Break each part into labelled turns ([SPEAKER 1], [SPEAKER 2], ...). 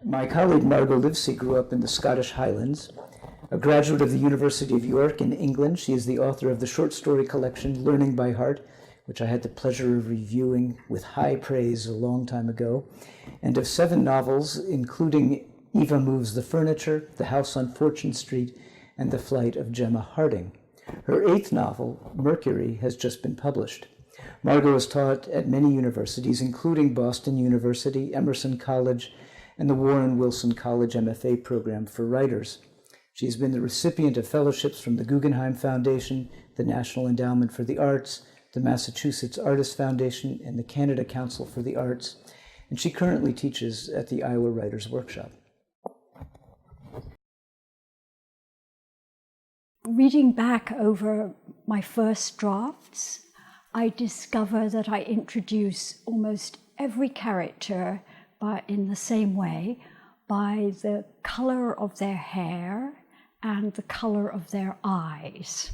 [SPEAKER 1] My colleague Margot Livesey grew up in the Scottish Highlands. A graduate of the University of York in England, she is the author of the short story collection Learning by Heart, which I had the pleasure of reviewing with high praise a long time ago, and of 7 novels, including Eva Moves the Furniture, The House on Fortune Street, and The Flight of Gemma Harding. Her 8th novel, Mercury, has just been published. Margot has taught at many universities, including Boston University, Emerson College, and the Warren Wilson College MFA program for writers. She's been the recipient of fellowships from the Guggenheim Foundation, the National Endowment for the Arts, the Massachusetts Artists Foundation, and the Canada Council for the Arts, and she currently teaches at the Iowa Writers Workshop.
[SPEAKER 2] Reading back over my first drafts, I discover that I introduce almost every character in the same way, by the color of their hair and the color of their eyes,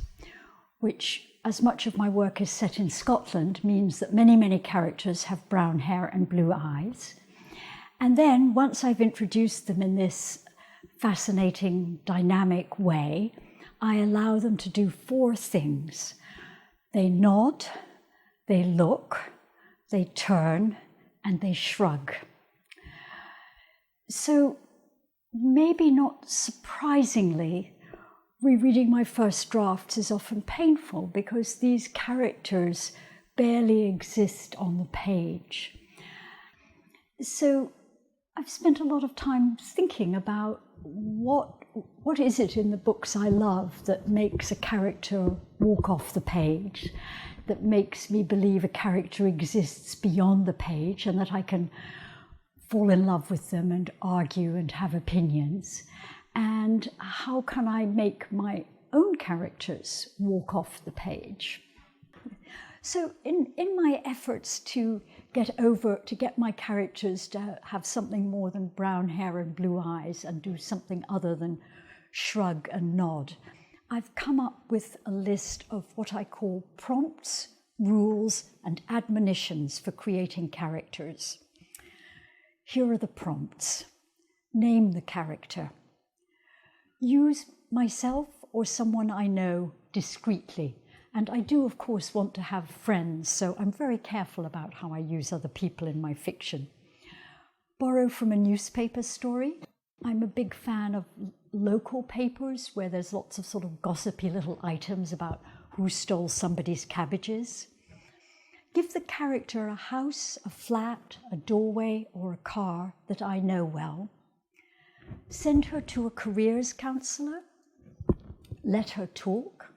[SPEAKER 2] which, as much of my work is set in Scotland, means that many, many characters have brown hair and blue eyes. And then, once I've introduced them in this fascinating, dynamic way, I allow them to do 4 things. They nod, they look, they turn, and they shrug. So, maybe not surprisingly, rereading my first drafts is often painful because these characters barely exist on the page. So, I've spent a lot of time thinking about what is it in the books I love that makes a character walk off the page, that makes me believe a character exists beyond the page and that I can fall in love with them and argue and have opinions, and how can I make my own characters walk off the page? So in my efforts to get my characters to have something more than brown hair and blue eyes and do something other than shrug and nod, I've come up with a list of what I call prompts, rules, and admonitions for creating characters. Here are the prompts. Name the character. Use myself or someone I know discreetly. And I do, of course, want to have friends, so I'm very careful about how I use other people in my fiction. Borrow from a newspaper story. I'm a big fan of local papers where there's lots of sort of gossipy little items about who stole somebody's cabbages. Give the character a house, a flat, a doorway, or a car that I know well. Send her to a careers counsellor. Let her talk.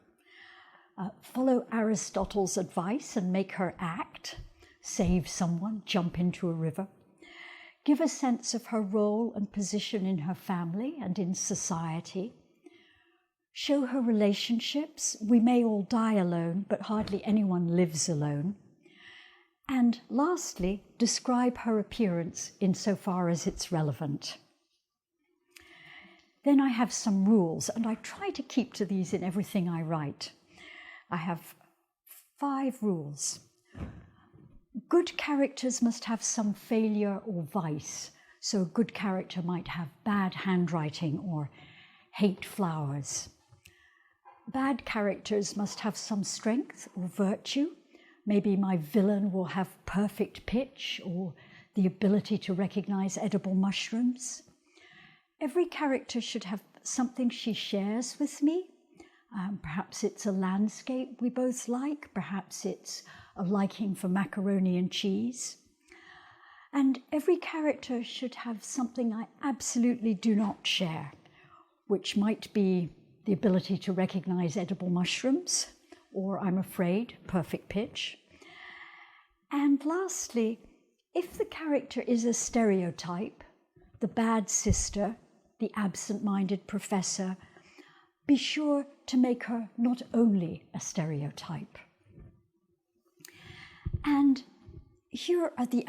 [SPEAKER 2] Follow Aristotle's advice and make her act. Save someone, jump into a river. Give a sense of her role and position in her family and in society. Show her relationships. We may all die alone, but hardly anyone lives alone. And lastly, describe her appearance insofar as it's relevant. Then I have some rules, and I try to keep to these in everything I write. I have 5 rules. Good characters must have some failure or vice. So a good character might have bad handwriting or hate flowers. Bad characters must have some strength or virtue. Maybe my villain will have perfect pitch or the ability to recognize edible mushrooms. Every character should have something she shares with me. Perhaps it's a landscape we both like. Perhaps it's a liking for macaroni and cheese. And every character should have something I absolutely do not share, which might be the ability to recognize edible mushrooms, or I'm afraid, perfect pitch. And lastly, if the character is a stereotype, the bad sister, the absent-minded professor, be sure to make her not only a stereotype. And here are the